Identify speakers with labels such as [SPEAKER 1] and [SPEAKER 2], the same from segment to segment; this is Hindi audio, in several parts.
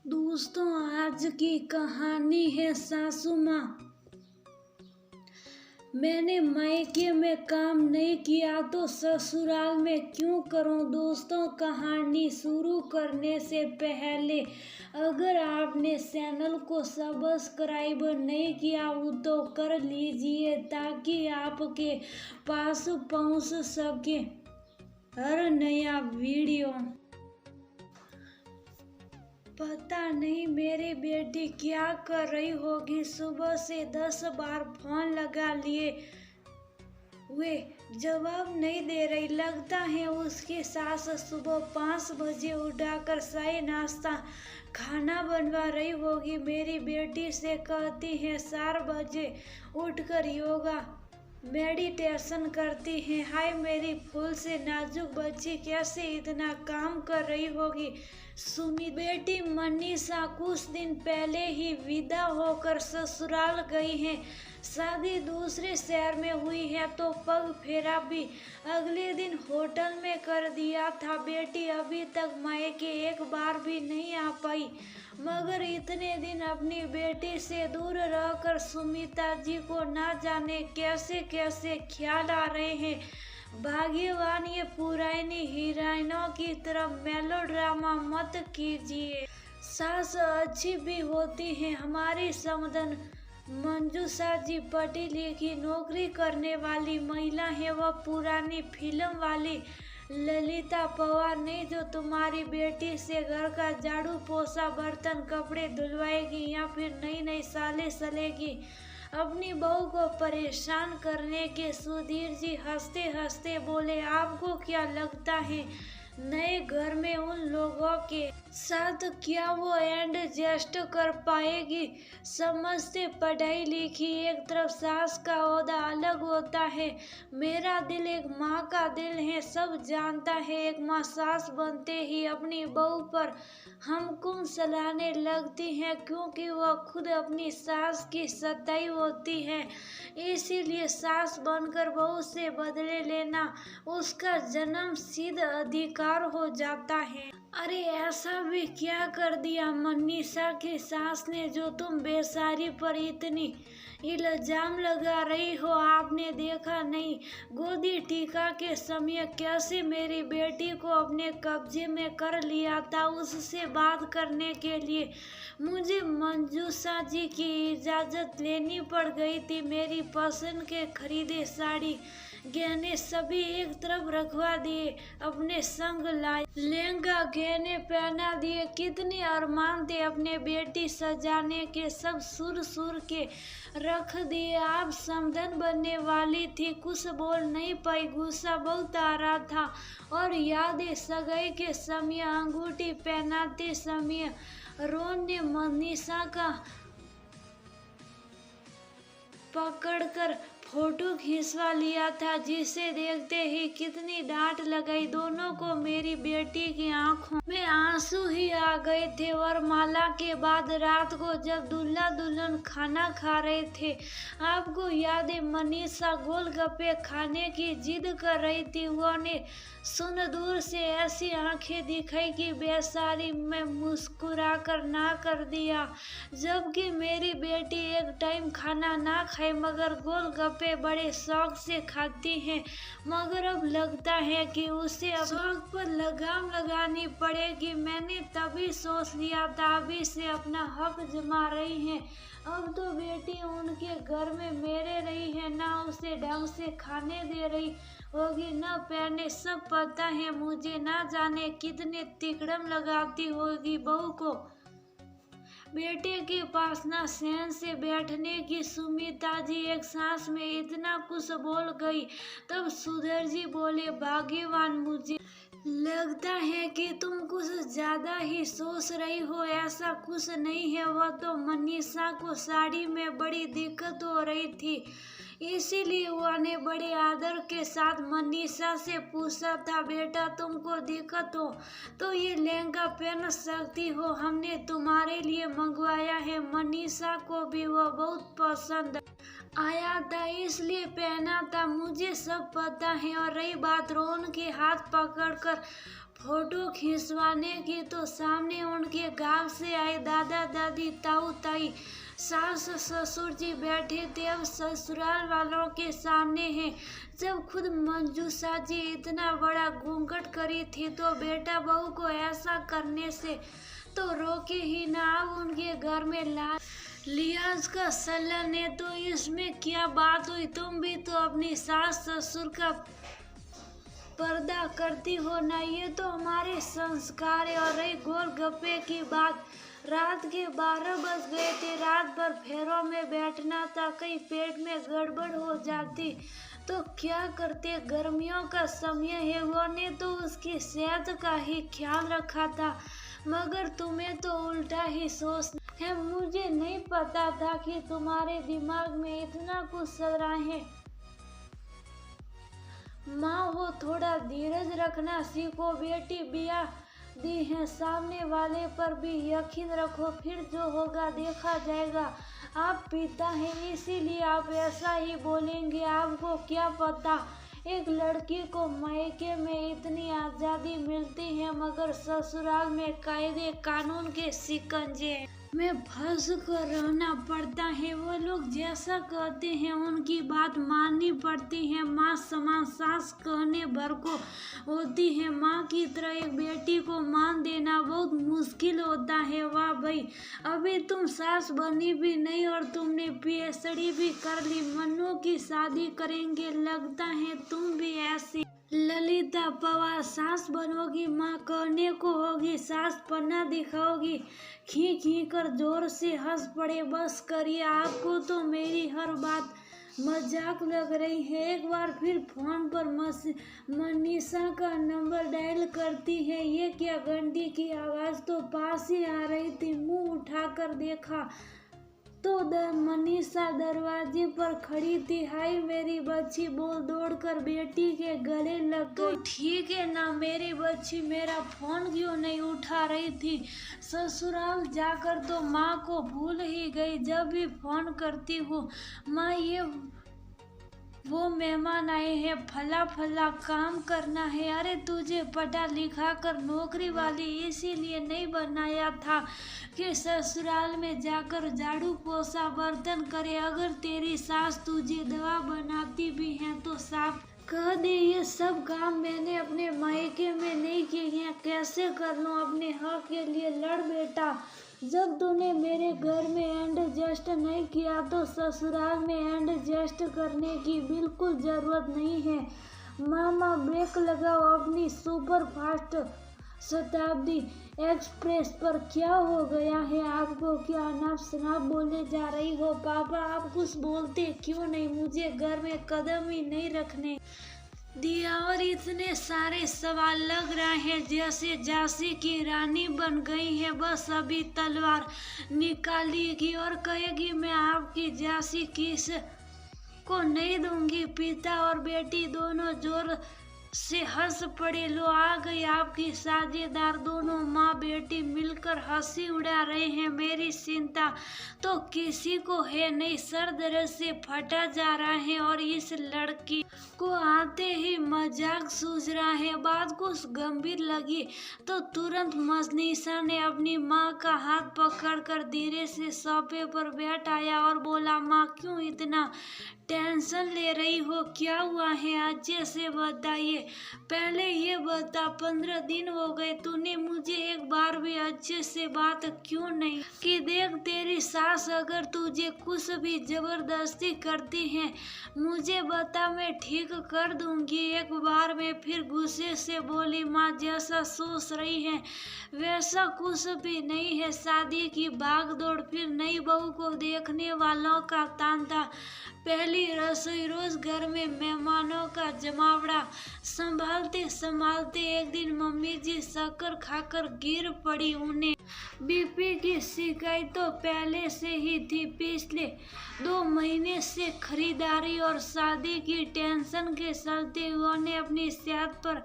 [SPEAKER 1] दोस्तों, आज की कहानी है सासू माँ। मैंने मायके में काम नहीं किया तो ससुराल में क्यों करूं। दोस्तों, कहानी शुरू करने से पहले अगर आपने चैनल को सब्सक्राइब नहीं किया हो तो कर लीजिए ताकि आपके पास पहुंच सके हर नया वीडियो। पता नहीं मेरी बेटी क्या कर रही होगी। सुबह से 10 बार फोन लगा लिए वे जवाब नहीं दे रही। लगता है उसकी सास सुबह 5 बजे उठाकर चाय नाश्ता खाना बनवा रही होगी। मेरी बेटी से कहती है 4 बजे उठकर योगा मेडिटेशन करती है। हाय मेरी फूल से नाजुक बच्ची कैसे इतना काम कर रही होगी। सुमित बेटी मनीषा कुछ दिन पहले ही विदा होकर ससुराल गई है। शादी दूसरे शहर में हुई है तो पग फेरा भी अगले दिन होटल में कर दिया था। बेटी अभी तक मायके एक बार भी नहीं आ पाई, मगर इतने दिन अपनी बेटी से दूर रहकर सुमिता जी को ना जाने कैसे कैसे ख्याल आ रहे हैं। भाग्यवान ये पुरानी हीरोइनों की तरह मेलोड्रामा मत कीजिए। सास अच्छी भी होती है। हमारी समदन मंजूषा जी पढ़ी लिखी नौकरी करने वाली महिला है। वह पुरानी फिल्म वाली ललिता पवार नहीं जो तुम्हारी बेटी से घर का झाड़ू पोछा बर्तन कपड़े धुलवाएगी या फिर नई नई साले चलेगी अपनी बहू को परेशान करने के। सुधीर जी हंसते हंसते बोले, आपको क्या लगता है नए घर में उन लोगों के साथ क्या वो एडजस्ट कर पाएगी। समझते पढ़ाई लिखी एक तरफ सास का ओहदा अलग होता है। मेरा दिल एक माँ का दिल है, सब जानता है। एक माँ सास बनते ही अपनी बहू पर हमकुम चलाने लगती है क्योंकि वह खुद अपनी सास की सताई होती है। इसीलिए सास बनकर बहू से बदले लेना उसका जन्म सिद्ध अधिकार हो जाता है। अरे ऐसा भी क्या कर दिया मनीषा की सास ने जो तुम बेचारी पर इतनी इल्जाम लगा रही हो। आपने देखा नहीं गोदी टीका के समय कैसे मेरी बेटी को अपने कब्जे में कर लिया था। उससे बात करने के लिए मुझे मंजूषा जी की इजाज़त लेनी पड़ गई थी। मेरी पसंद के खरीदे साड़ी गहने सभी एक तरफ रखवा दिए, अपने संग लाए लहंगा गहने पहना दिए। कितने अरमान थे अपने बेटी सजाने के, सब सुर सुर के रख दिए। आप समधन बनने वाली थी, कुछ बोल नहीं पाई, गुस्सा बहुत आ रहा था। और यादें सगाई के समय अंगूठी पहनाते समय रोन ने मनीषा का पकड़कर फोटो खिंचवा लिया था, जिसे देखते ही कितनी डांट लगाई। दोनों को मेरी बेटी की आंखों में आंसू ही आ गए थे। वरमाला के बाद रात को जब दूल्हा दुल्हन खाना खा रहे थे, आपको याद है मनीषा गोलगप्पे खाने की जिद कर रही थी। वो ने सुन दूर से ऐसी आंखें दिखाई कि बेचारी में मुस्कुराकर ना कर दिया। जबकि मेरी बेटी एक टाइम खाना ना खाए मगर गोलगप्पे बड़े शौक से खाती है। मगर अब लगता है कि उसे अब शौक पर लगाम लगानी पड़ेगी। मैंने तभी सोच लिया था अभी से अपना हक जमा रही है। अब तो बेटी उनके घर में मेरे रही है, ना उसे ढंग से खाने दे रही होगी न पहने। सब पता है मुझे, ना जाने कितने तिकड़म लगाती होगी बहू को। बेटे के पास ना सहन से बैठने की। सुमिता जी एक सांस में इतना कुछ बोल गई। तब सुधीर जी बोले, भाग्यवान, मुझे लगता है कि तुम कुछ ज्यादा ही सोच रही हो। ऐसा कुछ नहीं है। वह तो मनीषा को साड़ी में बड़ी दिक्कत हो रही थी, इसीलिए वह ने बड़े आदर के साथ मनीषा से पूछा था, बेटा तुमको दिक्कत हो तो ये लहंगा पहन सकती हो, हमने तुम्हारे लिए मंगवाया है। मनीषा को भी वह बहुत पसंद आया था इसलिए पहना था, मुझे सब पता है। और रही बात रोहन के हाथ पकड़कर फोटो खिंचवाने की तो सामने उनके गांव से आए दादा दादी ताऊ ताई सास ससुर जी बैठे थे। अब ससुराल वालों के सामने हैं। जब खुद मंजूषा जी इतना बड़ा घूंघट करी थी तो बेटा बहू को ऐसा करने से तो रोके ही ना। अब उनके घर में लिहाज का सल्ला ने तो इसमें क्या बात हुई? तुम भी तो अपनी सास ससुर का पर्दा करती हो ना। ये तो हमारे संस्कार है। और रही गोलगप्पे की बात, रात के 12 बज गए थे। रात भर फेरों में बैठना था, कहीं पेट में गड़बड़ हो जाती तो क्या करते? गर्मियों का समय है, वो ने तो उसकी सेहत का ही ख्याल रखा था, मगर तुम्हें तो उल्टा ही सोचना है। मुझे नहीं पता था कि तुम्हारे दिमाग में इतना कुछ चल रहा है। माँ हो, थोड़ा धीरज रखना सीखो। बेटी ब्याह दी है, सामने वाले पर भी यकीन रखो, फिर जो होगा देखा जाएगा। आप पिता हैं इसीलिए आप ऐसा ही बोलेंगे। आपको क्या पता, एक लड़की को मायके में इतनी आज़ादी मिलती है मगर ससुराल में कायदे कानून के शिकंजे में फंस कर रहना पड़ता है। वो लोग जैसा कहते हैं उनकी बात माननी पड़ती है। माँ समान सास कहने भर को होती है। माँ की तरह एक बेटी को मान देना बहुत मुश्किल होता है। वाह भाई, अभी तुम सास बनी भी नहीं और तुमने पीएचडी भी कर ली। मन्नू की शादी करेंगे, लगता है तुम भी ऐसी ललिता पवार सास बनोगी। माँ कहने को होगी, सास पन्ना दिखाओगी। खी कर जोर से हंस पड़े। बस करिए, आपको तो मेरी हर बात मजाक लग रही है। एक बार फिर फोन पर मनीषा का नंबर डायल करती है। ये क्या, घंटी की आवाज तो पास ही आ रही थी। मुंह उठाकर देखा तो मनीषा दरवाजे पर खड़ी थी। हाय मेरी बच्ची, बोल दौड़कर बेटी के गले लग गई। तो ठीक है ना मेरी बच्ची, मेरा फोन क्यों नहीं उठा रही थी? ससुराल जाकर तो माँ को भूल ही गई। जब भी फोन करती हूँ, माँ ये वो मेहमान आए हैं, फला फला काम करना है। अरे तुझे पढ़ा लिखा कर नौकरी वाली इसीलिए नहीं बनाया था कि ससुराल में जाकर झाड़ू पोछा बर्तन करे। अगर तेरी सास तुझे दवा बनाती भी है तो साफ कह दे, ये सब काम मैंने अपने मायके में नहीं किए हैं। कैसे कर लूं? अपने हक के लिए लड़ बेटा। जब तूने मेरे घर में एडजस्ट नहीं किया तो ससुराल में एडजस्ट करने की बिल्कुल जरूरत नहीं है। मामा ब्रेक लगाओ अपनी सुपर फास्ट शताब्दी एक्सप्रेस पर। क्या हो गया है आपको? क्या अनाप शनाप बोले जा रही हो? पापा आप कुछ बोलते क्यों नहीं? मुझे घर में कदम ही नहीं रखने दिया और इतने सारे सवाल लग रहे हैं जैसे झांसी की रानी बन गई है। बस अभी तलवार निकालेगी और कहेगी मैं आपकी झांसी किस को नहीं दूंगी। पिता और बेटी दोनों जोर से हंस पड़े। लो आ गई आपकी साझेदार। दोनों माँ बेटी मिलकर हंसी उड़ा रहे हैं। मेरी चिंता तो किसी को है नहीं, सर दर्द से फटा जा रहा है और इस लड़की को आते ही मजाक सूझ रहा है। बात कुछ गंभीर लगी तो तुरंत मनीषा ने अपनी माँ का हाथ पकड़कर धीरे से सोफे पर बैठाया और बोला, माँ क्यों इतना टेंशन ले रही हो? क्या हुआ है? अच्छे से बताइए। पहले ये बता, 15 दिन हो गए तूने मुझे एक बार भी अच्छे से बात क्यों नहीं कि? देख तेरी सास अगर तुझे कुछ भी जबरदस्ती करती है मुझे बता, मैं ठीक कर दूंगी। एक बार में फिर गुस्से से बोली, माँ जैसा सोच रही है वैसा कुछ भी नहीं है। शादी की भागदौड़, फिर नई बहू को देखने वालों का तांता, पहली रसोई, रोज घर में मेहमानों का जमावड़ा। संभालते संभालते एक दिन मम्मी जी शक्कर खाकर गिर पड़ी। उन्हें बीपी की शिकायत तो पहले से ही थी। पिछले 2 महीने से खरीदारी और शादी की टेंशन के चलते उन्होंने अपनी सेहत पर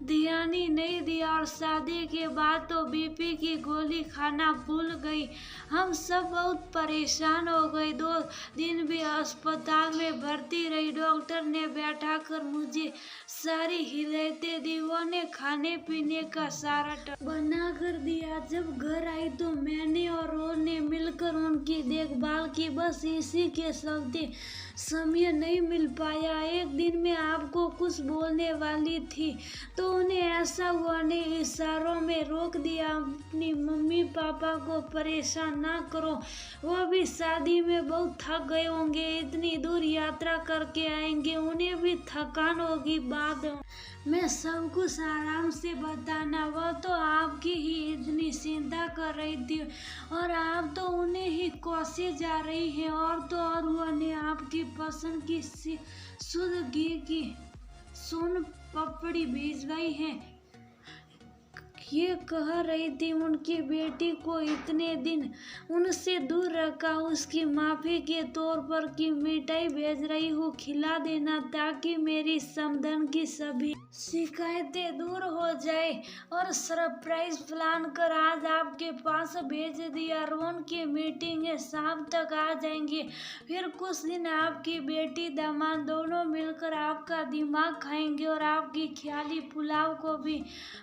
[SPEAKER 1] ध्यान ही नहीं दिया और शादी के बाद तो बीपी की गोली खाना भूल गई। हम सब बहुत परेशान हो गए। 2 दिन भी अस्पताल में भर्ती रही। डॉक्टर ने बैठाकर मुझे सारी हिदायतें दी। उन्होंने खाने पीने का सारा बना कर दिया। जब घर आई तो मैंने और रोहन ने मिलकर उनकी देखभाल की। बस इसी के चलते समय नहीं मिल पाया। एक दिन मैं आपको कुछ बोलने वाली थी तो उन्हें ऐसा हुआ ने इशारों में रोक दिया। अपनी मम्मी पापा को परेशान ना करो, वो भी शादी में बहुत थक गए होंगे, इतनी दूर यात्रा करके आएंगे, उन्हें भी थकान होगी। बाद मैं सब कुछ आराम से बताना। वह तो आपकी ही इतनी चिंता कर रही थी और आप तो उन्हें ही कोसे जा रही हैं। और तो और उन्होंने आपकी पसंद की शुद्ध घी की सोन पपड़ी भिजवाई है। ये कह रही थी उनकी बेटी को इतने दिन उनसे दूर रखा, उसकी माफी के तौर पर की मिठाई भेज रही हूँ, खिला देना ताकि मेरी समधन की सभी शिकायतें दूर हो जाए। और सरप्राइज प्लान कर आज आपके पास भेज दिया। रोहन की मीटिंग है, शाम तक आ जाएंगे। फिर कुछ दिन आपकी बेटी दामाद दोनों मिलकर आपका दिमाग खाएंगे और आपकी ख्याली पुलाव को भी।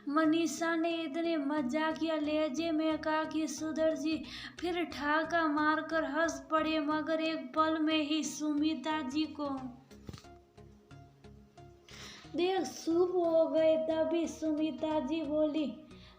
[SPEAKER 1] मनीषा ने इतने मजाकिया लहजे में कहा कि सुधर जी फिर ठाका मारकर हंस पड़े, मगर एक पल में ही सुमिता जी को देख चुप हो गए। तभी सुमिता जी बोली,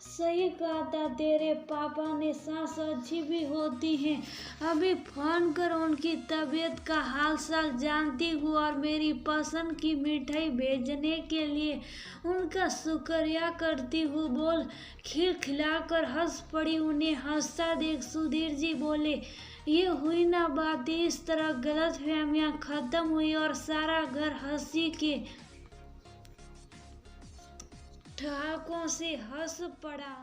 [SPEAKER 1] सही कहा था तेरे पापा ने, सास अच्छी भी होती है। अभी फोन कर उनकी तबीयत का हाल चाल जानती हूँ और मेरी पसंद की मिठाई भेजने के लिए उनका शुक्रिया करती हूँ। बोल खिलखिलाकर हंस पड़ी। उन्हें हंसता देख सुधीर जी बोले, ये हुई ना बात। इस तरह गलतफहमियां खत्म हुई और सारा घर हंसी के ठहाकों से हंस पड़ा।